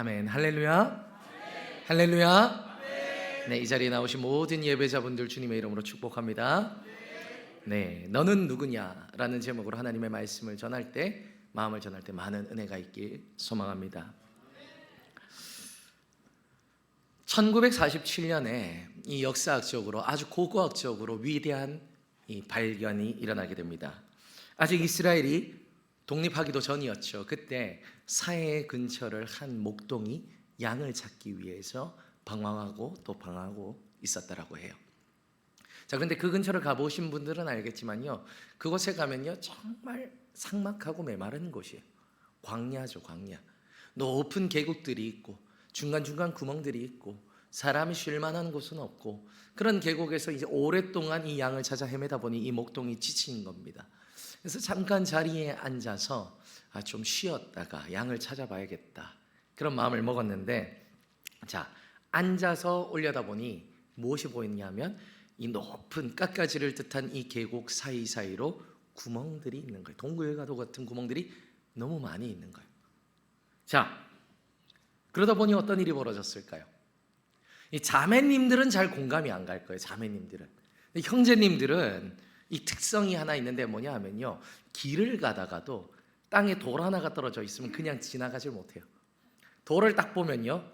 아멘. 할렐루야. 할렐루야. 네, 이 자리에 나오신 모든 예배자분들 주님의 이름으로 축복합니다. 네, 너는 누구냐라는 제목으로 하나님의 말씀을 전할 때, 마음을 전할 때 많은 은혜가 있길 소망합니다. 1947년에 이 역사학적으로 아주 고고학적으로 위대한 이 발견이 일어나게 됩니다. 아직 이스라엘이 독립하기도 전이었죠. 그때 사해 근처를 한 목동이 양을 찾기 위해서 방황하고 또 방황하고 있었다라고 해요. 자, 그런데 그 근처를 가보신 분들은 알겠지만요, 그곳에 가면요 정말 삭막하고 메마른 곳이에요. 광야죠, 광야. 높은 계곡들이 있고 중간중간 구멍들이 있고 사람이 쉴 만한 곳은 없고, 그런 계곡에서 이제 오랫동안 이 양을 찾아 헤매다 보니 이 목동이 지친 겁니다. 그래서 잠깐 자리에 앉아서 좀 쉬었다가 양을 찾아봐야겠다, 그런 마음을 먹었는데, 자, 앉아서 올려다보니 무엇이 보이냐면 이 높은 깎아지를 뜻한 이 계곡 사이사이로 구멍들이 있는 거예요. 동굴가도 같은 구멍들이 너무 많이 있는 거예요. 자, 그러다 보니 어떤 일이 벌어졌을까요? 이 자매님들은 잘 공감이 안 갈 거예요. 자매님들은. 형제님들은 이 특성이 하나 있는데 뭐냐 하면요, 길을 가다가도 땅에 돌 하나가 떨어져 있으면 그냥 지나가질 못해요. 돌을 딱 보면요,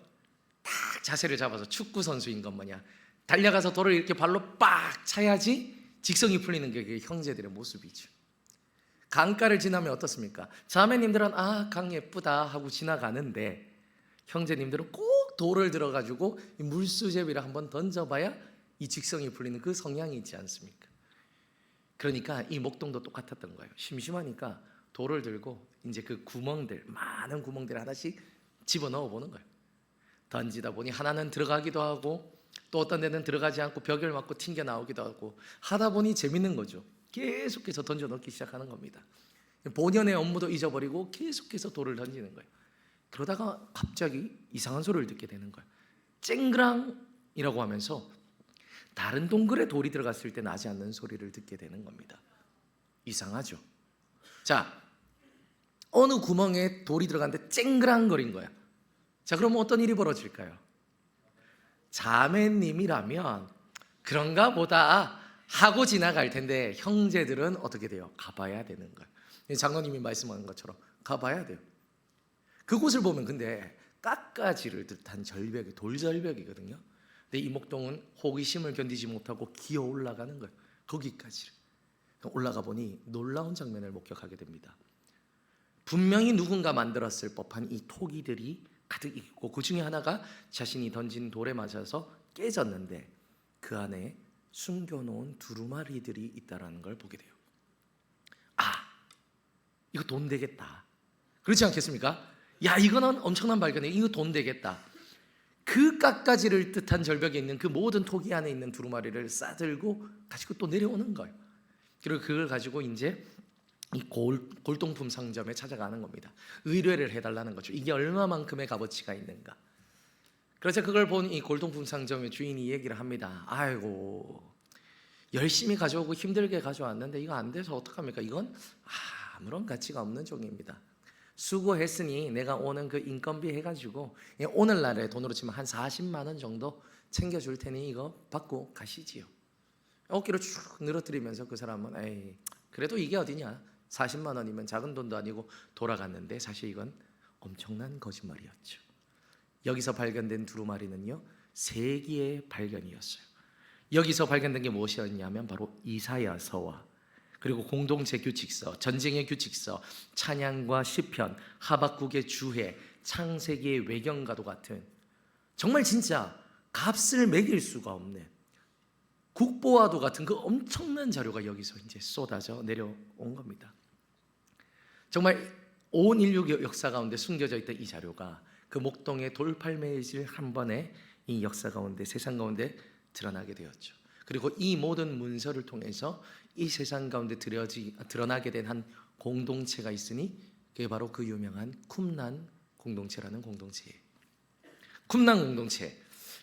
딱 자세를 잡아서 축구 선수인 것 마냥 달려가서 돌을 이렇게 발로 빡 차야지 직성이 풀리는 게 형제들의 모습이죠. 강가를 지나면 어떻습니까? 자매님들은 강 예쁘다 하고 지나가는데, 형제님들은 꼭 돌을 들어가지고 물수제비를 한번 던져봐야 이 직성이 풀리는 그 성향이 있지 않습니까? 그러니까 이 목동도 똑같았던 거예요. 심심하니까 돌을 들고 이제 그 구멍들, 많은 구멍들 하나씩 집어넣어 보는 거예요. 던지다 보니 하나는 들어가기도 하고 또 어떤 데는 들어가지 않고 벽을 맞고 튕겨 나오기도 하고, 하다 보니 재밌는 거죠. 계속해서 던져 넣기 시작하는 겁니다. 본연의 업무도 잊어버리고 계속해서 돌을 던지는 거예요. 그러다가 갑자기 이상한 소리를 듣게 되는 거예요. 쨍그랑이라고 하면서 다른 동굴에 돌이 들어갔을 때 나지 않는 소리를 듣게 되는 겁니다. 이상하죠? 자, 어느 구멍에 돌이 들어갔는데 쨍그랑거린 거야. 자, 그러면 어떤 일이 벌어질까요? 자매님이라면 그런가 보다 하고 지나갈 텐데, 형제들은 어떻게 돼요? 가봐야 되는 거예요. 장로님이 말씀하는 것처럼 가봐야 돼요. 그곳을 보면 근데 깎아지를 듯한 절벽이, 돌절벽이거든요. 근데 이 목동은 호기심을 견디지 못하고 기어 올라가는 거예요. 거기까지 올라가 보니 놀라운 장면을 목격하게 됩니다. 분명히 누군가 만들었을 법한 이 토기들이 가득 있고, 그 중에 하나가 자신이 던진 돌에 맞아서 깨졌는데 그 안에 숨겨놓은 두루마리들이 있다는 걸 보게 돼요. 이거 돈 되겠다, 그렇지 않겠습니까? 야, 이거는 엄청난 발견이에요. 이거 돈 되겠다. 그 깎아지를 뜻한 절벽에 있는 그 모든 토기 안에 있는 두루마리를 싸들고 가지고 또 내려오는 거예요. 그리고 그걸 가지고 이제 이 골동품 상점에 찾아가는 겁니다. 의뢰를 해달라는 거죠. 이게 얼마만큼의 값어치가 있는가. 그래서 그걸 본 이 골동품 상점의 주인이 얘기를 합니다. 아이고, 열심히 가져오고 힘들게 가져왔는데 이거 안 돼서 어떡합니까? 이건 아무런 가치가 없는 종입니다. 수고했으니 내가 오는 그 인건비 해가지고 오늘날의 돈으로 치면 한 40만 원 정도 챙겨줄 테니 이거 받고 가시지요. 어깨로 쭉 늘어뜨리면서 그 사람은 에이, 그래도 이게 어디냐, 40만 원이면 작은 돈도 아니고 돌아갔는데, 사실 이건 엄청난 거짓말이었죠. 여기서 발견된 두루마리는요 3개의 발견이었어요. 여기서 발견된 게 무엇이었냐면 바로 이사야서와 그리고 공동체 규칙서, 전쟁의 규칙서, 찬양과 시편, 하박국의 주해, 창세기의 외경과도 같은, 정말 진짜 값을 매길 수가 없는 국보와도 같은 그 엄청난 자료가 여기서 이제 쏟아져 내려온 겁니다. 정말 온 인류 역사 가운데 숨겨져 있던 이 자료가 그 목동의 돌팔매질 한 번에 이 역사 가운데, 세상 가운데 드러나게 되었죠. 그리고 이 모든 문서를 통해서 이 세상 가운데 드러나게 된 한 공동체가 있으니, 그게 바로 그 유명한 쿰란 공동체라는 공동체예요. 쿰란 공동체,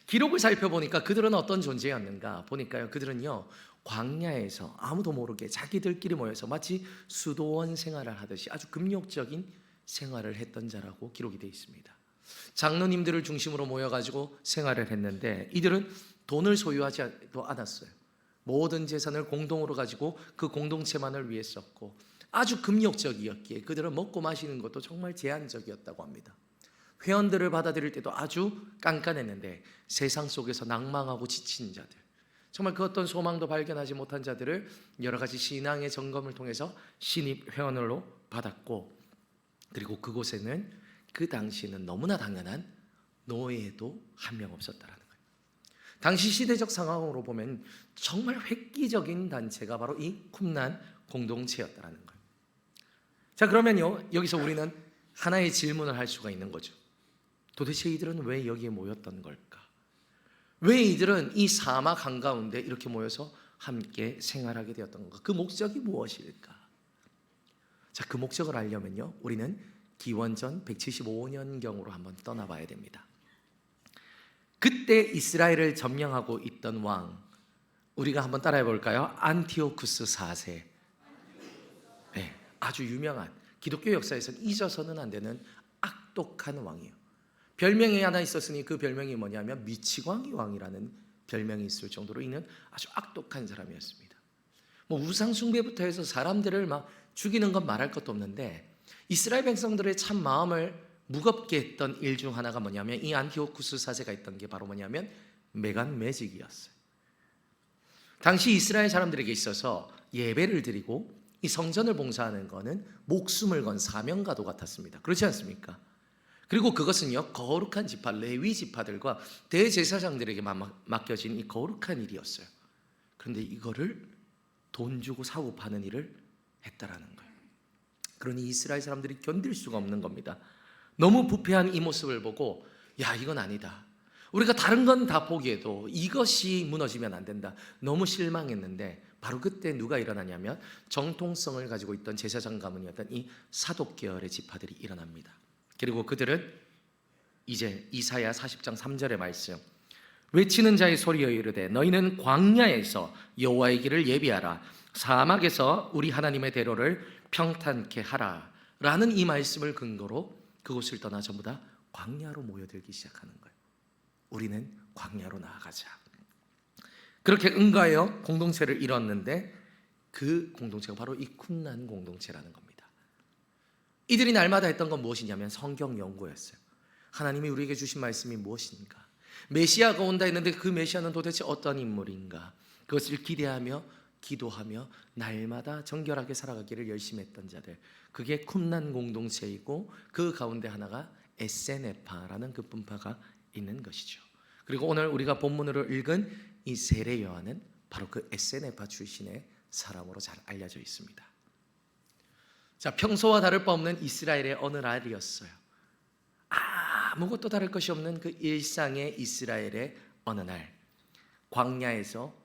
기록을 살펴보니까 그들은 어떤 존재였는가 보니까요, 그들은요 광야에서 아무도 모르게 자기들끼리 모여서 마치 수도원 생활을 하듯이 아주 금욕적인 생활을 했던 자라고 기록이 되어 있습니다. 장로님들을 중심으로 모여가지고 생활을 했는데 이들은 돈을 소유하지도 않았어요. 모든 재산을 공동으로 가지고 그 공동체만을 위해 썼고 아주 금욕적이었기에 그들은 먹고 마시는 것도 정말 제한적이었다고 합니다. 회원들을 받아들일 때도 아주 깐깐했는데 세상 속에서 낭망하고 지친 자들, 정말 그 어떤 소망도 발견하지 못한 자들을 여러 가지 신앙의 점검을 통해서 신입 회원으로 받았고, 그리고 그곳에는 그 당시에는 너무나 당연한 노예도 한 명 없었다라는 거예요. 당시 시대적 상황으로 보면 정말 획기적인 단체가 바로 이 쿰란 공동체였다라는 거예요. 자, 그러면요, 여기서 우리는 하나의 질문을 할 수가 있는 거죠. 도대체 이들은 왜 여기에 모였던 걸까? 왜 이들은 이 사막 한가운데 이렇게 모여서 함께 생활하게 되었던 건가? 그 목적이 무엇일까? 자, 그 목적을 알려면요, 우리는 기원전 175년경으로 한번 떠나봐야 됩니다. 그때 이스라엘을 점령하고 있던 왕, 우리가 한번 따라해 볼까요? 안티오쿠스 4세. 네, 아주 유명한, 기독교 역사에서는 잊어서는 안 되는 악독한 왕이에요. 별명이 하나 있었으니 그 별명이 뭐냐면 미치광이 왕이라는 별명이 있을 정도로 이는 아주 악독한 사람이었습니다. 뭐 우상 숭배부터 해서 사람들을 막 죽이는 건 말할 것도 없는데, 이스라엘 백성들의 참 마음을 무겁게 했던 일 중 하나가 뭐냐면 이 안티오쿠스 4세가 있던 게 바로 뭐냐면 메간 매직이었어요. 당시 이스라엘 사람들에게 있어서 예배를 드리고 이 성전을 봉사하는 것은 목숨을 건 사명과도 같았습니다. 그렇지 않습니까? 그리고 그것은요, 거룩한 지파, 레위 지파들과 대제사장들에게만 맡겨진 이 거룩한 일이었어요. 그런데 이거를 돈 주고 사고 파는 일을 했다라는 거예요. 그러니 이스라엘 사람들이 견딜 수가 없는 겁니다. 너무 부패한 이 모습을 보고, 야, 이건 아니다. 우리가 다른 건 다 포기해도 이것이 무너지면 안 된다. 너무 실망했는데 바로 그때 누가 일어나냐면 정통성을 가지고 있던 제사장 가문이었던 이 사독 계열의 지파들이 일어납니다. 그리고 그들은 이제 이사야 40장 3절의 말씀, 외치는 자의 소리여 이르되 너희는 광야에서 여호와의 길을 예비하라, 사막에서 우리 하나님의 대로를 평탄케 하라 라는 이 말씀을 근거로 그곳을 떠나 전부 다 광야로 모여들기 시작하는 거예요. 우리는 광야로 나아가자. 그렇게 응가하여 공동체를 이뤘는데 그 공동체가 바로 이 쿰란 공동체라는 겁니다. 이들이 날마다 했던 건 무엇이냐면 성경 연구였어요. 하나님이 우리에게 주신 말씀이 무엇인가? 메시아가 온다 했는데 그 메시아는 도대체 어떤 인물인가? 그것을 기대하며 기도하며 날마다 정결하게 살아가기를 열심히 했던 자들, 그게 쿰란 공동체이고 그 가운데 하나가 에세네파라는 그 분파가 있는 것이죠. 그리고 오늘 우리가 본문으로 읽은 이 세례 요한은 바로 그 에세네파 출신의 사람으로 잘 알려져 있습니다. 자, 평소와 다를 바 없는 이스라엘의 어느 날이었어요. 아무것도 다를 것이 없는 그 일상의 이스라엘의 어느 날, 광야에서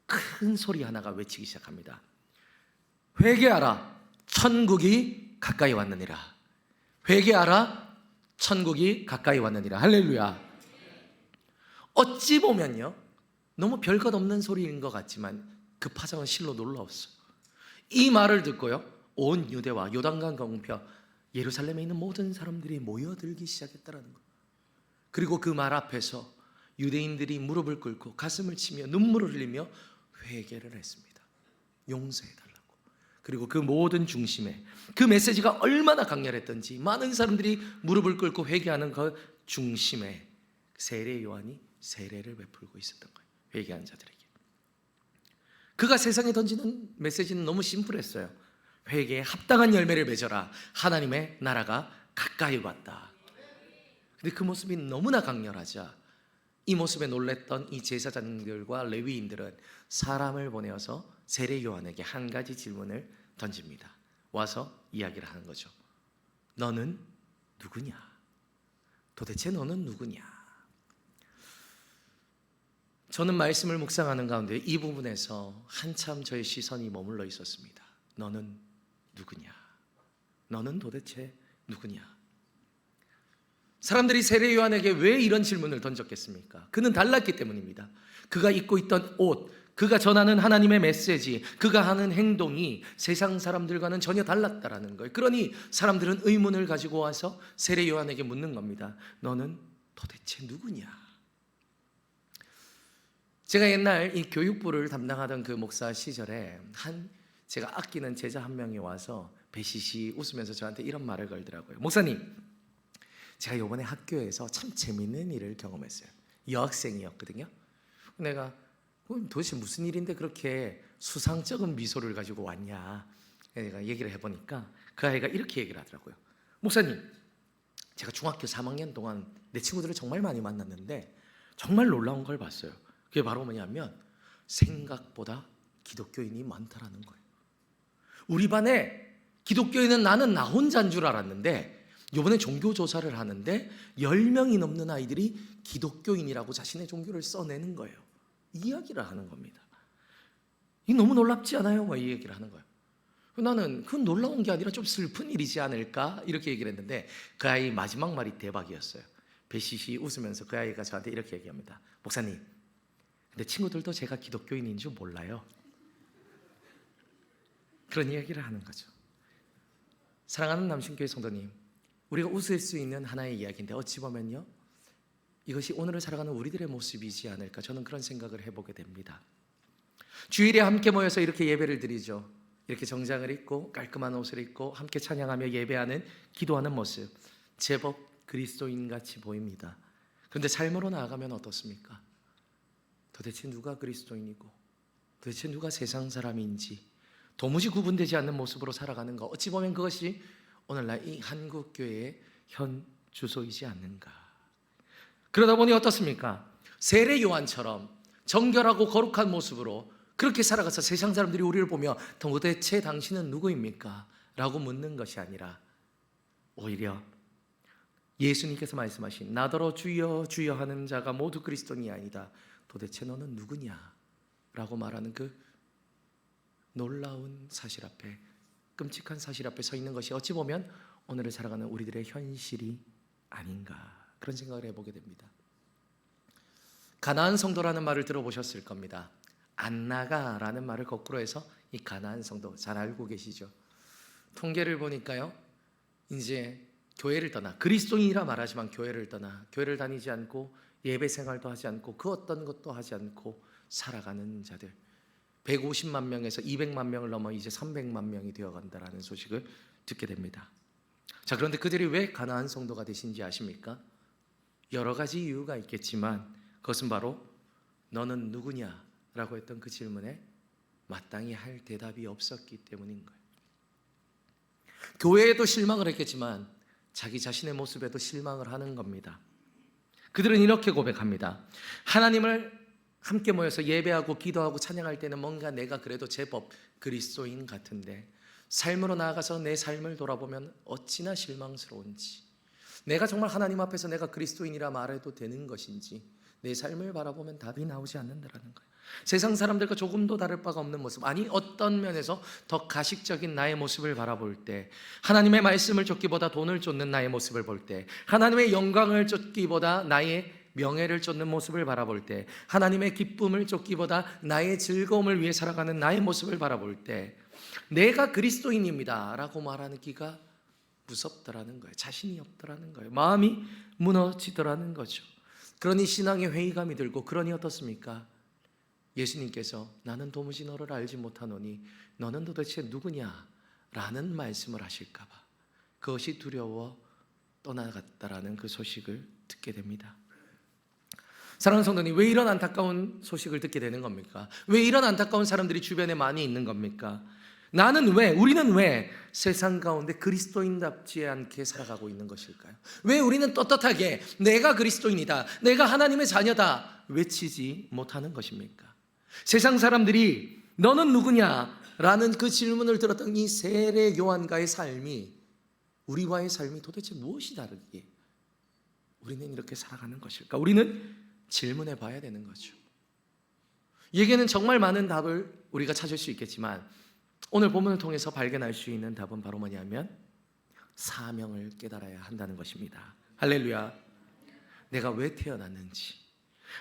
큰 소리 하나가 외치기 시작합니다. 회개하라, 천국이 가까이 왔느니라. 회개하라, 천국이 가까이 왔느니라. 할렐루야. 어찌 보면요, 너무 별것 없는 소리인 것 같지만 그 파장은 실로 놀라웠어요. 이 말을 듣고요, 온 유대와 요단강 건너 예루살렘에 있는 모든 사람들이 모여들기 시작했다라는 것. 그리고 그 말 앞에서 유대인들이 무릎을 꿇고 가슴을 치며 눈물을 흘리며 회개를 했습니다. 용서해달라고. 그리고 그 모든 중심에 그 메시지가 얼마나 강렬했던지 많은 사람들이 무릎을 꿇고 회개하는 그 중심에 세례 요한이 세례를 베풀고 있었던 거예요. 회개한 자들에게. 그가 세상에 던지는 메시지는 너무 심플했어요. 회개에 합당한 열매를 맺어라. 하나님의 나라가 가까이 왔다. 근데 그 모습이 너무나 강렬하자 이 모습에 놀랬던 이 제사장들과 레위인들은 사람을 보내어서 세례 요한에게 한 가지 질문을 던집니다. 와서 이야기를 하는 거죠. 너는 누구냐? 도대체 너는 누구냐? 저는 말씀을 묵상하는 가운데 이 부분에서 한참 저의 시선이 머물러 있었습니다. 너는 누구냐? 너는 도대체 누구냐? 사람들이 세례 요한에게 왜 이런 질문을 던졌겠습니까? 그는 달랐기 때문입니다. 그가 입고 있던 옷, 그가 전하는 하나님의 메시지, 그가 하는 행동이 세상 사람들과는 전혀 달랐다라는 거예요. 그러니 사람들은 의문을 가지고 와서 세례 요한에게 묻는 겁니다. 너는 도대체 누구냐? 제가 옛날 이 교육부를 담당하던 그 목사 시절에 제가 아끼는 제자 한 명이 와서 배시시 웃으면서 저한테 이런 말을 걸더라고요. 목사님, 제가 이번에 학교에서 참 재밌는 일을 경험했어요. 여학생이었거든요. 내가 도대체 무슨 일인데 그렇게 수상쩍은 미소를 가지고 왔냐, 내가 얘기를 해보니까 그 아이가 이렇게 얘기를 하더라고요. 목사님, 제가 중학교 3학년 동안 내 친구들을 정말 많이 만났는데 정말 놀라운 걸 봤어요. 그게 바로 뭐냐면 생각보다 기독교인이 많다라는 거예요. 우리 반에 기독교인은 나는 나 혼자인 줄 알았는데 이번에 종교조사를 하는데 10명이 넘는 아이들이 기독교인이라고 자신의 종교를 써내는 거예요. 이 이야기를 하는 겁니다. 이 너무 놀랍지 않아요? 이 얘기를 하는 거예요. 나는 그건 놀라운 게 아니라 좀 슬픈 일이지 않을까? 이렇게 얘기를 했는데 그 아이 마지막 말이 대박이었어요. 배시시 웃으면서 그 아이가 저한테 이렇게 얘기합니다. 목사님, 근데 친구들도 제가 기독교인인 줄 몰라요. 그런 이야기를 하는 거죠. 사랑하는 남신교회 성도님, 우리가 웃을 수 있는 하나의 이야기인데 어찌 보면요, 이것이 오늘을 살아가는 우리들의 모습이지 않을까, 저는 그런 생각을 해보게 됩니다. 주일에 함께 모여서 이렇게 예배를 드리죠. 이렇게 정장을 입고 깔끔한 옷을 입고 함께 찬양하며 예배하는, 기도하는 모습, 제법 그리스도인같이 보입니다. 그런데 삶으로 나아가면 어떻습니까? 도대체 누가 그리스도인이고 도대체 누가 세상 사람인지 도무지 구분되지 않는 모습으로 살아가는가, 어찌 보면 그것이 오늘날 이 한국교회의 현 주소이지 않는가. 그러다 보니 어떻습니까? 세례 요한처럼 정결하고 거룩한 모습으로 그렇게 살아가서 세상 사람들이 우리를 보며 도대체 당신은 누구입니까? 라고 묻는 것이 아니라 오히려 예수님께서 말씀하신 나더러 주여 주여 하는 자가 모두 그리스도인이 아니다, 도대체 너는 누구냐? 라고 말하는 그 놀라운 사실 앞에, 끔찍한 사실 앞에 서 있는 것이 어찌 보면 오늘을 살아가는 우리들의 현실이 아닌가, 그런 생각을 해보게 됩니다. 가나안 성도라는 말을 들어보셨을 겁니다. 안 나가라는 말을 거꾸로 해서 이 가나안 성도, 잘 알고 계시죠? 통계를 보니까요, 이제 교회를 떠나, 그리스도인이라 말하지만 교회를 떠나 교회를 다니지 않고 예배 생활도 하지 않고 그 어떤 것도 하지 않고 살아가는 자들 150만 명에서 200만 명을 넘어 이제 300만 명이 되어간다라는 소식을 듣게 됩니다. 자, 그런데 그들이 왜 가나안 성도가 되신지 아십니까? 여러 가지 이유가 있겠지만 그것은 바로 너는 누구냐? 라고 했던 그 질문에 마땅히 할 대답이 없었기 때문인 거예요. 교회에도 실망을 했겠지만 자기 자신의 모습에도 실망을 하는 겁니다. 그들은 이렇게 고백합니다. 하나님을 함께 모여서 예배하고 기도하고 찬양할 때는 뭔가 내가 그래도 제법 그리스도인 같은데 삶으로 나아가서 내 삶을 돌아보면 어찌나 실망스러운지, 내가 정말 하나님 앞에서 내가 그리스도인이라 말해도 되는 것인지 내 삶을 바라보면 답이 나오지 않는다라는 거예요. 세상 사람들과 조금도 다를 바가 없는 모습, 아니 어떤 면에서 더 가식적인 나의 모습을 바라볼 때, 하나님의 말씀을 쫓기보다 돈을 쫓는 나의 모습을 볼 때, 하나님의 영광을 쫓기보다 나의 명예를 쫓는 모습을 바라볼 때, 하나님의 기쁨을 쫓기보다 나의 즐거움을 위해 살아가는 나의 모습을 바라볼 때 내가 그리스도인입니다 라고 말하기가 무섭더라는 거예요. 자신이 없더라는 거예요. 마음이 무너지더라는 거죠. 그러니 신앙의 회의감이 들고, 그러니 어떻습니까? 예수님께서 나는 도무지 너를 알지 못하노니 너는 도대체 누구냐? 라는 말씀을 하실까 봐 그것이 두려워 떠나갔다라는 그 소식을 듣게 됩니다. 사랑하는 성도님, 왜 이런 안타까운 소식을 듣게 되는 겁니까? 왜 이런 안타까운 사람들이 주변에 많이 있는 겁니까? 우리는 왜 세상 가운데 그리스도인답지 않게 살아가고 있는 것일까요? 왜 우리는 떳떳하게 내가 그리스도인이다, 내가 하나님의 자녀다 외치지 못하는 것입니까? 세상 사람들이 너는 누구냐? 라는 그 질문을 들었던 이 세례 요한과의 삶이, 우리와의 삶이 도대체 무엇이 다르기에 우리는 이렇게 살아가는 것일까? 우리는 질문해 봐야 되는 거죠. 여기에는 정말 많은 답을 우리가 찾을 수 있겠지만 오늘 본문을 통해서 발견할 수 있는 답은 바로 뭐냐면 사명을 깨달아야 한다는 것입니다. 할렐루야. 내가 왜 태어났는지,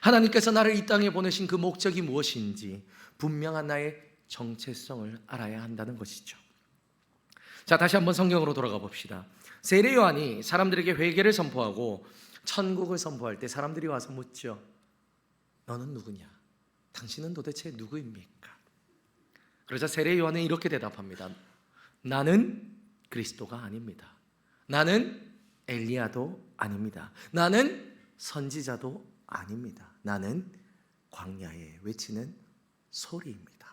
하나님께서 나를 이 땅에 보내신 그 목적이 무엇인지 분명한 나의 정체성을 알아야 한다는 것이죠. 자, 다시 한번 성경으로 돌아가 봅시다. 세례 요한이 사람들에게 회개를 선포하고 천국을 선포할 때 사람들이 와서 묻죠. 너는 누구냐? 당신은 도대체 누구입니까? 그러자 세례 요한은 이렇게 대답합니다. 나는 그리스도가 아닙니다. 나는 엘리야도 아닙니다. 나는 선지자도 아닙니다. 나는 광야에 외치는 소리입니다.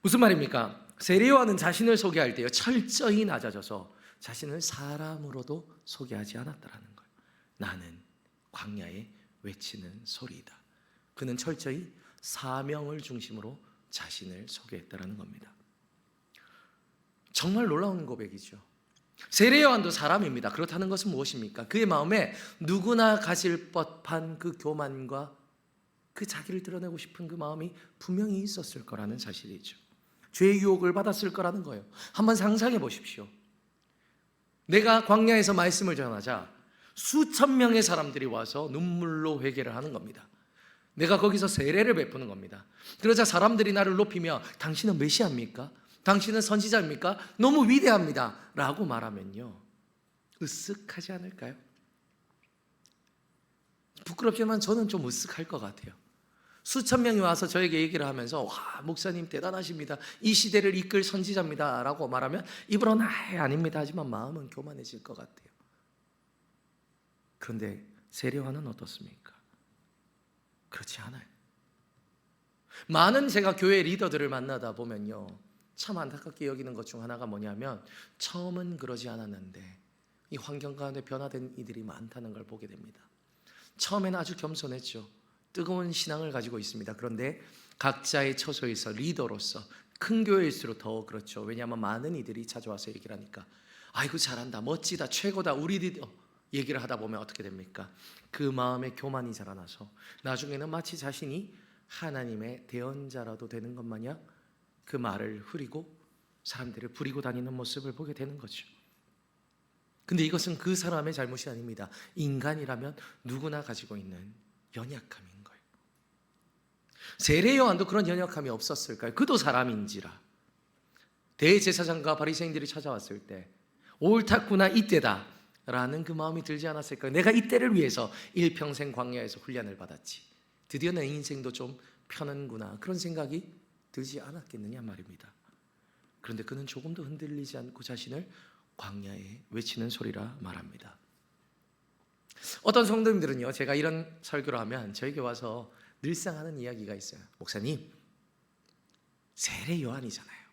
무슨 말입니까? 세례 요한은 자신을 소개할 때요 철저히 낮아져서 자신을 사람으로도 소개하지 않았다라는 거예요. 나는 광야에 외치는 소리이다. 그는 철저히 사명을 중심으로 자신을 소개했다라는 겁니다. 정말 놀라운 고백이죠. 세례 요한도 사람입니다. 그렇다는 것은 무엇입니까? 그의 마음에 누구나 가질 법한 그 교만과 그 자기를 드러내고 싶은 그 마음이 분명히 있었을 거라는 사실이죠. 죄의 유혹을 받았을 거라는 거예요. 한번 상상해 보십시오. 내가 광야에서 말씀을 전하자 수천 명의 사람들이 와서 눈물로 회개를 하는 겁니다. 내가 거기서 세례를 베푸는 겁니다. 그러자 사람들이 나를 높이며 당신은 메시아입니까? 당신은 선지자입니까? 너무 위대합니다 라고 말하면요 으쓱하지 않을까요? 부끄럽지만 저는 좀 으쓱할 것 같아요. 수천 명이 와서 저에게 얘기를 하면서 와 목사님 대단하십니다, 이 시대를 이끌 선지자입니다 라고 말하면 입으로는 아닙니다 하지만 마음은 교만해질 것 같아요. 그런데 세례 요한은 어떻습니까? 그렇지 않아요. 많은 제가 교회 리더들을 만나다 보면요 참 안타깝게 여기는 것 중 하나가 뭐냐면 처음은 그러지 않았는데 이 환경 가운데 변화된 이들이 많다는 걸 보게 됩니다. 처음에는 아주 겸손했죠. 뜨거운 신앙을 가지고 있습니다. 그런데 각자의 처소에서 리더로서 큰 교회일수록 더 그렇죠. 왜냐하면 많은 이들이 찾아와서 얘기를 하니까 아이고 잘한다, 멋지다, 최고다, 우리 리더 얘기를 하다 보면 어떻게 됩니까? 그 마음에 교만이 자라나서 나중에는 마치 자신이 하나님의 대언자라도 되는 것 마냥 그 말을 흐리고 사람들을 부리고 다니는 모습을 보게 되는 거죠. 근데 이것은 그 사람의 잘못이 아닙니다. 인간이라면 누구나 가지고 있는 연약함인 거예요. 세례 요한도 그런 연약함이 없었을까요? 그도 사람인지라 대제사장과 바리새인들이 찾아왔을 때 옳았구나 이때다 라는 그 마음이 들지 않았을까요? 내가 이때를 위해서 일평생 광야에서 훈련을 받았지, 드디어 내 인생도 좀 펴는구나, 그런 생각이 들지 않았겠느냐 말입니다. 그런데 그는 조금도 흔들리지 않고 자신을 광야에 외치는 소리라 말합니다. 어떤 성도님들은요 제가 이런 설교를 하면 저에게 와서 늘상 하는 이야기가 있어요. 목사님, 세례 요한이잖아요.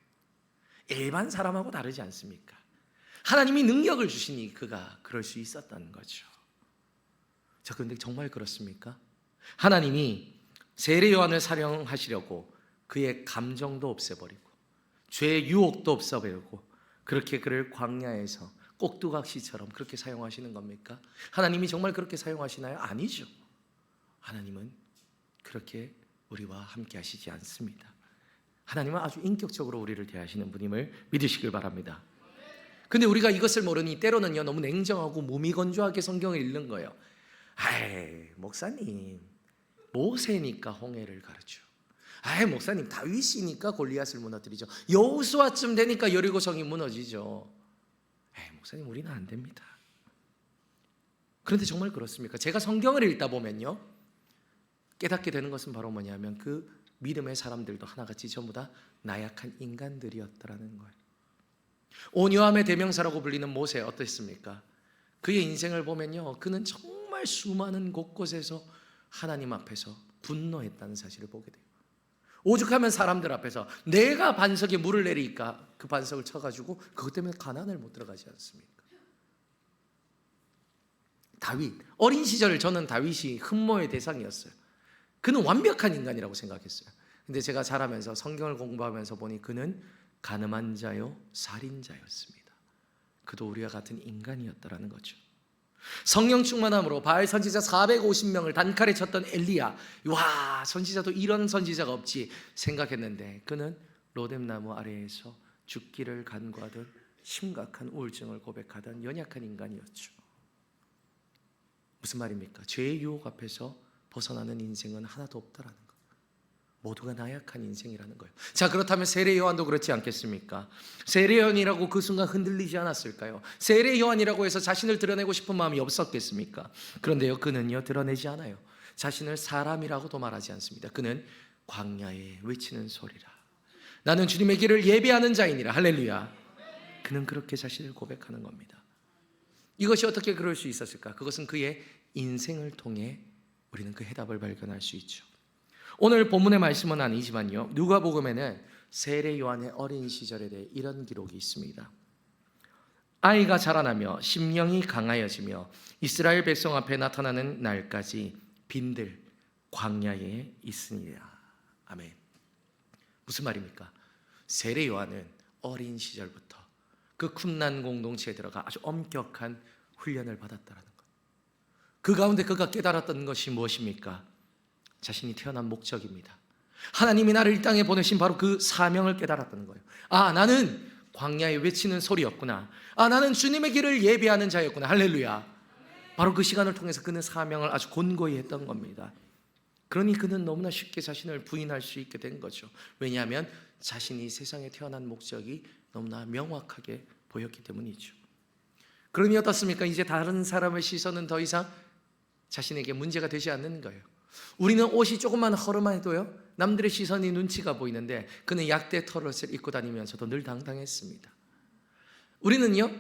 일반 사람하고 다르지 않습니까? 하나님이 능력을 주시니 그가 그럴 수 있었다는 거죠. 저 그런데 정말 그렇습니까? 하나님이 세례 요한을 사용하시려고 그의 감정도 없애버리고 죄의 유혹도 없애버리고 그렇게 그를 광야에서 꼭두각시처럼 그렇게 사용하시는 겁니까? 하나님이 정말 그렇게 사용하시나요? 아니죠. 하나님은 그렇게 우리와 함께 하시지 않습니다. 하나님은 아주 인격적으로 우리를 대하시는 분임을 믿으시길 바랍니다. 근데 우리가 이것을 모르니 때로는요 너무 냉정하고 무미건조하게 성경을 읽는 거예요. 아이 목사님, 모세니까 홍해를 가르쳐. 아이 목사님, 다윗이니까 골리앗을 무너뜨리죠. 여호수아쯤 되니까 여리고성이 무너지죠. 에이 목사님, 우리는 안 됩니다. 그런데 정말 그렇습니까? 제가 성경을 읽다 보면요 깨닫게 되는 것은 바로 뭐냐면 그 믿음의 사람들도 하나같이 전부 다 나약한 인간들이었더라는 거예요. 온유함의 대명사라고 불리는 모세 어땠습니까? 그의 인생을 보면요 그는 정말 수많은 곳곳에서 하나님 앞에서 분노했다는 사실을 보게 돼요. 오죽하면 사람들 앞에서 내가 반석에 물을 내리니까 그 반석을 쳐가지고 그것 때문에 가나안을 못 들어가지 않습니까? 다윗, 어린 시절 저는 다윗이 흠모의 대상이었어요. 그는 완벽한 인간이라고 생각했어요. 근데 제가 자라면서 성경을 공부하면서 보니 그는 간음한 자요 살인자였습니다. 그도 우리와 같은 인간이었다라는 거죠. 성령 충만함으로 바알 선지자 450명을 단칼에 쳤던 엘리야, 와 선지자도 이런 선지자가 없지 생각했는데 그는 로뎀나무 아래에서 죽기를 간구하던 심각한 우울증을 고백하던 연약한 인간이었죠. 무슨 말입니까? 죄의 유혹 앞에서 벗어나는 인생은 하나도 없다라는 거. 모두가 나약한 인생이라는 거예요. 자, 그렇다면 세례 요한도 그렇지 않겠습니까? 세례 요한이라고 그 순간 흔들리지 않았을까요? 세례 요한이라고 해서 자신을 드러내고 싶은 마음이 없었겠습니까? 그런데요, 그는요 드러내지 않아요. 자신을 사람이라고도 말하지 않습니다. 그는 광야에 외치는 소리라. 나는 주님의 길을 예비하는 자이니라. 할렐루야. 그는 그렇게 자신을 고백하는 겁니다. 이것이 어떻게 그럴 수 있었을까? 그것은 그의 인생을 통해 우리는 그 해답을 발견할 수 있죠. 오늘 본문의 말씀은 아니지만요, 누가복음에는 세례 요한의 어린 시절에 대해 이런 기록이 있습니다. 아이가 자라나며 심령이 강하여지며 이스라엘 백성 앞에 나타나는 날까지 빈들 광야에 있으니라. 아멘. 무슨 말입니까? 세례 요한은 어린 시절부터 그 쿰난 공동체에 들어가 아주 엄격한 훈련을 받았다는 것. 그 가운데 그가 깨달았던 것이 무엇입니까? 자신이 태어난 목적입니다. 하나님이 나를 이 땅에 보내신 바로 그 사명을 깨달았다는 거예요. 아, 나는 광야에 외치는 소리였구나. 아, 나는 주님의 길을 예비하는 자였구나. 할렐루야. 바로 그 시간을 통해서 그는 사명을 아주 곤고히 했던 겁니다. 그러니 그는 너무나 쉽게 자신을 부인할 수 있게 된 거죠. 왜냐하면 자신이 세상에 태어난 목적이 너무나 명확하게 보였기 때문이죠. 그러니 어떻습니까? 이제 다른 사람의 시선은 더 이상 자신에게 문제가 되지 않는 거예요. 우리는 옷이 조금만 허름해도요, 남들의 시선이 눈치가 보이는데 그는 약대 털옷을 입고 다니면서도 늘 당당했습니다. 우리는요,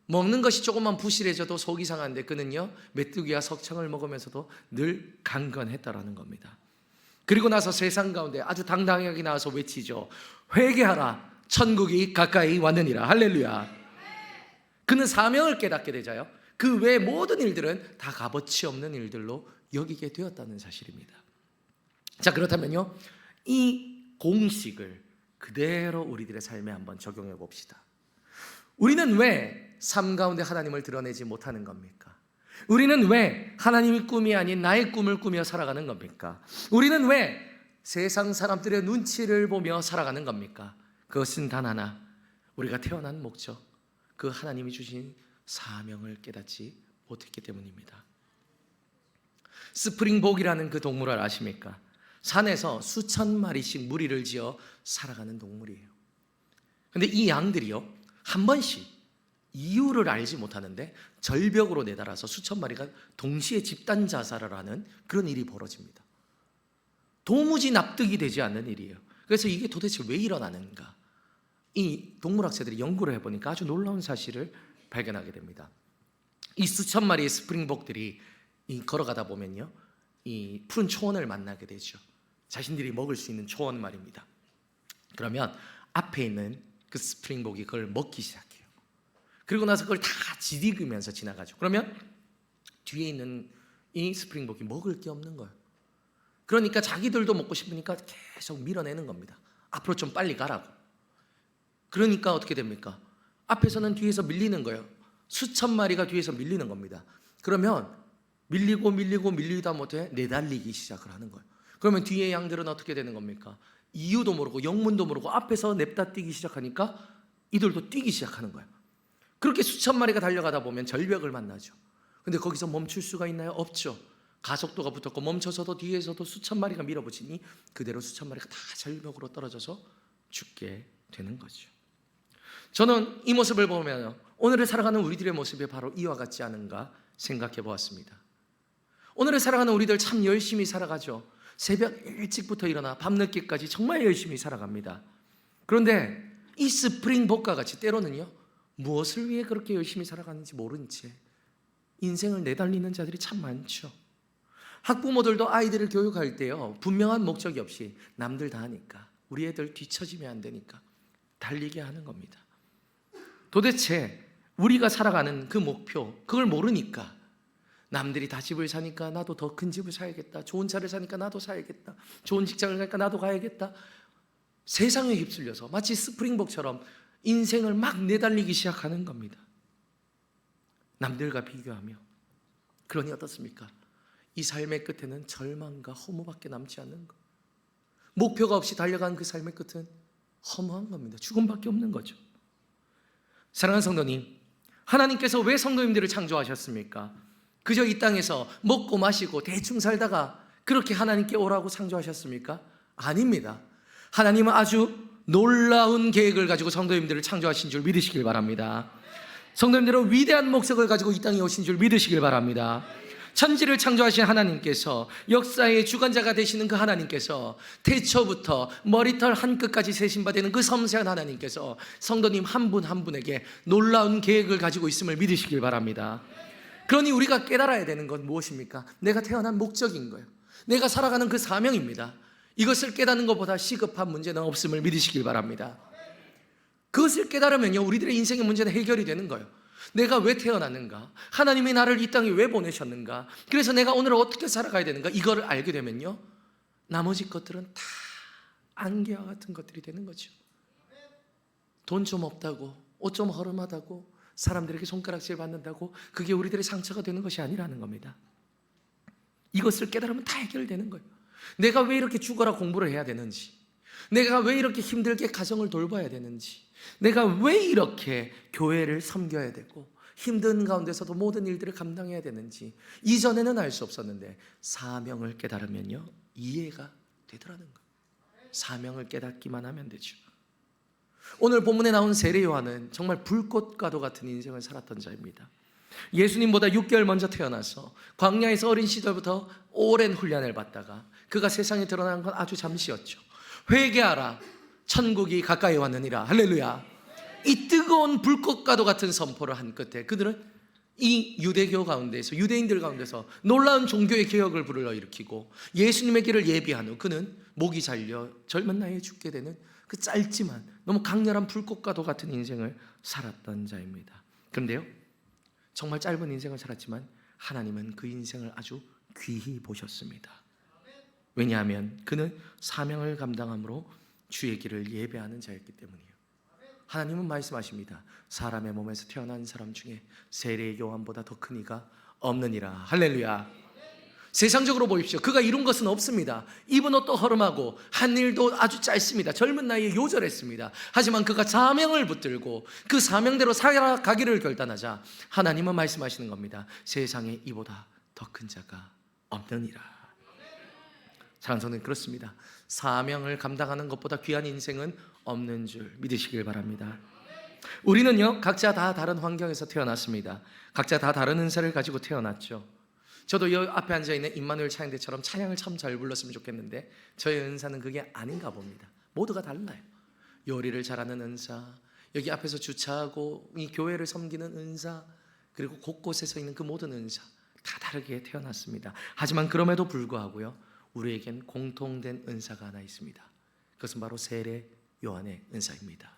먹는 것이 조금만 부실해져도 속이 상한데 그는요, 메뚜기와 석청을 먹으면서도 늘 강건했다라는 겁니다. 그리고 나서 세상 가운데 아주 당당하게 나와서 외치죠. 회개하라, 천국이 가까이 왔느니라. 할렐루야. 그는 사명을 깨닫게 되자요, 그 외 모든 일들은 다 값어치 없는 일들로 여기게 되었다는 사실입니다. 자, 그렇다면요, 이 공식을 그대로 우리들의 삶에 한번 적용해 봅시다. 우리는 왜 삶 가운데 하나님을 드러내지 못하는 겁니까? 우리는 왜 하나님의 꿈이 아닌 나의 꿈을 꾸며 살아가는 겁니까? 우리는 왜 세상 사람들의 눈치를 보며 살아가는 겁니까? 그것은 단 하나, 우리가 태어난 목적, 그 하나님이 주신 사명을 깨닫지 못했기 때문입니다. 스프링복이라는 그 동물을 아십니까? 산에서 수천 마리씩 무리를 지어 살아가는 동물이에요. 그런데 이 양들이요, 한 번씩 이유를 알지 못하는데 절벽으로 내달아서 수천 마리가 동시에 집단 자살을 하는 그런 일이 벌어집니다. 도무지 납득이 되지 않는 일이에요. 그래서 이게 도대체 왜 일어나는가? 이 동물학자들이 연구를 해보니까 아주 놀라운 사실을 발견하게 됩니다. 이 수천 마리의 스프링복들이 걸어가다 보면요, 이 푸른 초원을 만나게 되죠. 자신들이 먹을 수 있는 초원 말입니다. 그러면 앞에 있는 그 스프링복이 그걸 먹기 시작해요. 그리고 나서 그걸 다 지디으면서 지나가죠. 그러면 뒤에 있는 이 스프링복이 먹을 게 없는 거예요. 그러니까 자기들도 먹고 싶으니까 계속 밀어내는 겁니다. 앞으로 좀 빨리 가라고. 그러니까 어떻게 됩니까? 앞에서는 뒤에서 밀리는 거예요. 수천 마리가 뒤에서 밀리는 겁니다. 그러면 밀리다 못해 내달리기 시작을 하는 거예요. 그러면 뒤에 양들은 어떻게 되는 겁니까? 이유도 모르고 영문도 모르고 앞에서 냅다 뛰기 시작하니까 이들도 뛰기 시작하는 거예요. 그렇게 수천 마리가 달려가다 보면 절벽을 만나죠. 근데 거기서 멈출 수가 있나요? 없죠. 가속도가 붙었고 멈춰서도 뒤에서도 수천 마리가 밀어붙이니 그대로 수천 마리가 다 절벽으로 떨어져서 죽게 되는 거죠. 저는 이 모습을 보면 오늘을 살아가는 우리들의 모습이 바로 이와 같지 않은가 생각해 보았습니다. 오늘을 살아가는 우리들 참 열심히 살아가죠. 새벽 일찍부터 일어나 밤늦게까지 정말 열심히 살아갑니다. 그런데 이 스프링복과 같이 때로는요, 무엇을 위해 그렇게 열심히 살아가는지 모른 채 인생을 내달리는 자들이 참 많죠. 학부모들도 아이들을 교육할 때요, 분명한 목적이 없이 남들 다 하니까 우리 애들 뒤처지면 안 되니까 달리게 하는 겁니다. 도대체 우리가 살아가는 그 목표, 그걸 모르니까 남들이 다 집을 사니까 나도 더 큰 집을 사야겠다, 좋은 차를 사니까 나도 사야겠다, 좋은 직장을 가니까 나도 가야겠다, 세상에 휩쓸려서 마치 스프링복처럼 인생을 막 내달리기 시작하는 겁니다. 남들과 비교하며. 그러니 어떻습니까? 이 삶의 끝에는 절망과 허무밖에 남지 않는 것. 목표가 없이 달려간 그 삶의 끝은 허무한 겁니다. 죽음밖에 없는 거죠. 사랑하는 성도님, 하나님께서 왜 성도님들을 창조하셨습니까? 그저 이 땅에서 먹고 마시고 대충 살다가 그렇게 하나님께 오라고 창조하셨습니까? 아닙니다. 하나님은 아주 놀라운 계획을 가지고 성도님들을 창조하신 줄 믿으시길 바랍니다. 성도님들은 위대한 목적을 가지고 이 땅에 오신 줄 믿으시길 바랍니다. 천지를 창조하신 하나님께서, 역사의 주관자가 되시는 그 하나님께서, 태초부터 머리털 한 끝까지 세신 바 되는 그 섬세한 하나님께서 성도님 한 분 한 분에게 놀라운 계획을 가지고 있음을 믿으시길 바랍니다. 그러니 우리가 깨달아야 되는 건 무엇입니까? 내가 태어난 목적인 거예요. 내가 살아가는 그 사명입니다. 이것을 깨닫는 것보다 시급한 문제는 없음을 믿으시길 바랍니다. 그것을 깨달으면요, 우리들의 인생의 문제는 해결이 되는 거예요. 내가 왜 태어났는가? 하나님이 나를 이 땅에 왜 보내셨는가? 그래서 내가 오늘 어떻게 살아가야 되는가? 이걸 알게 되면요, 나머지 것들은 다 안개와 같은 것들이 되는 거죠. 돈 좀 없다고, 옷 좀 허름하다고, 사람들에게 손가락질 받는다고 그게 우리들의 상처가 되는 것이 아니라는 겁니다. 이것을 깨달으면 다 해결되는 거예요. 내가 왜 이렇게 죽어라 공부를 해야 되는지, 내가 왜 이렇게 힘들게 가정을 돌봐야 되는지, 내가 왜 이렇게 교회를 섬겨야 되고 힘든 가운데서도 모든 일들을 감당해야 되는지 이전에는 알 수 없었는데 사명을 깨달으면요, 이해가 되더라는 거예요. 사명을 깨닫기만 하면 되죠. 오늘 본문에 나온 세례 요한은 정말 불꽃과도 같은 인생을 살았던 자입니다. 예수님보다 6개월 먼저 태어나서 광야에서 어린 시절부터 오랜 훈련을 받다가 그가 세상에 드러난 건 아주 잠시였죠. 회개하라, 천국이 가까이 왔느니라. 할렐루야. 이 뜨거운 불꽃과도 같은 선포를 한 끝에 그들은 이 유대교 가운데서, 유대인들 가운데서 놀라운 종교의 개혁을 불러일으키고 예수님의 길을 예비한 후 그는 목이 잘려 젊은 나이에 죽게 되는 그 짧지만 너무 강렬한 불꽃과도 같은 인생을 살았던 자입니다. 그런데요, 정말 짧은 인생을 살았지만 하나님은 그 인생을 아주 귀히 보셨습니다. 왜냐하면 그는 사명을 감당함으로 주의 길을 예배하는 자였기 때문이에요. 하나님은 말씀하십니다. 사람의 몸에서 태어난 사람 중에 세례 요한보다 더 큰 이가 없느니라. 할렐루야. 세상적으로 보십시오. 그가 이룬 것은 없습니다. 입은 옷도 허름하고 한 일도 아주 짧습니다. 젊은 나이에 요절했습니다. 하지만 그가 사명을 붙들고 그 사명대로 살아가기를 결단하자 하나님은 말씀하시는 겁니다. 세상에 이보다 더 큰 자가 없느니라. 사랑하는 성도님, 그렇습니다. 사명을 감당하는 것보다 귀한 인생은 없는 줄 믿으시길 바랍니다. 우리는요, 각자 다 다른 환경에서 태어났습니다. 각자 다 다른 은사를 가지고 태어났죠. 저도 이 앞에 앉아있는 임마누엘 찬양대처럼 찬양을 참 잘 불렀으면 좋겠는데 저의 은사는 그게 아닌가 봅니다. 모두가 달라요. 요리를 잘하는 은사, 여기 앞에서 주차하고 이 교회를 섬기는 은사, 그리고 곳곳에서 있는 그 모든 은사 다 다르게 태어났습니다. 하지만 그럼에도 불구하고요, 우리에겐 공통된 은사가 하나 있습니다. 그것은 바로 세례 요한의 은사입니다.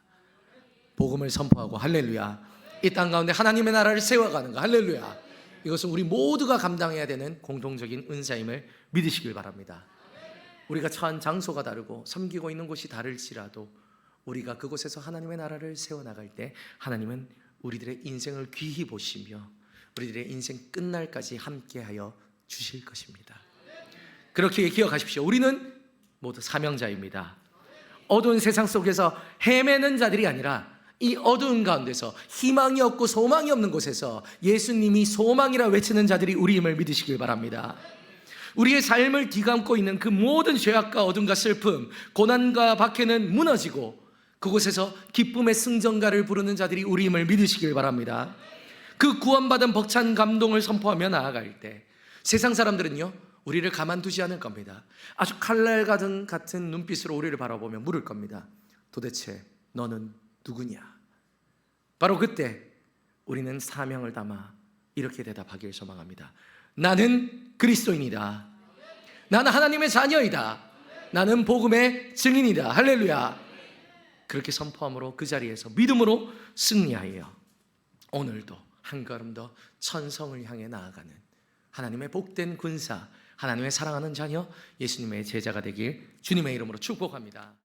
복음을 선포하고, 할렐루야, 이 땅 가운데 하나님의 나라를 세워가는 거, 할렐루야. 이것은 우리 모두가 감당해야 되는 공통적인 은사임을 믿으시길 바랍니다. 우리가 처한 장소가 다르고 섬기고 있는 곳이 다를지라도 우리가 그곳에서 하나님의 나라를 세워나갈 때 하나님은 우리들의 인생을 귀히 보시며 우리들의 인생 끝날까지 함께하여 주실 것입니다. 그렇게 기억하십시오. 우리는 모두 사명자입니다. 어두운 세상 속에서 헤매는 자들이 아니라 이 어두운 가운데서 희망이 없고 소망이 없는 곳에서 예수님이 소망이라 외치는 자들이 우리임을 믿으시길 바랍니다. 우리의 삶을 뒤감고 있는 그 모든 죄악과 어둠과 슬픔, 고난과 박해는 무너지고 그곳에서 기쁨의 승전가를 부르는 자들이 우리임을 믿으시길 바랍니다. 그 구원받은 벅찬 감동을 선포하며 나아갈 때 세상 사람들은요, 우리를 가만두지 않을 겁니다. 아주 칼날 같은 눈빛으로 우리를 바라보며 물을 겁니다. 도대체 너는 누구냐? 바로 그때 우리는 사명을 담아 이렇게 대답하길 소망합니다. 나는 그리스도인이다. 나는 하나님의 자녀이다. 나는 복음의 증인이다. 할렐루야. 그렇게 선포함으로 그 자리에서 믿음으로 승리하여 오늘도 한 걸음 더 천성을 향해 나아가는 하나님의 복된 군사, 하나님의 사랑하는 자녀, 예수님의 제자가 되길 주님의 이름으로 축복합니다.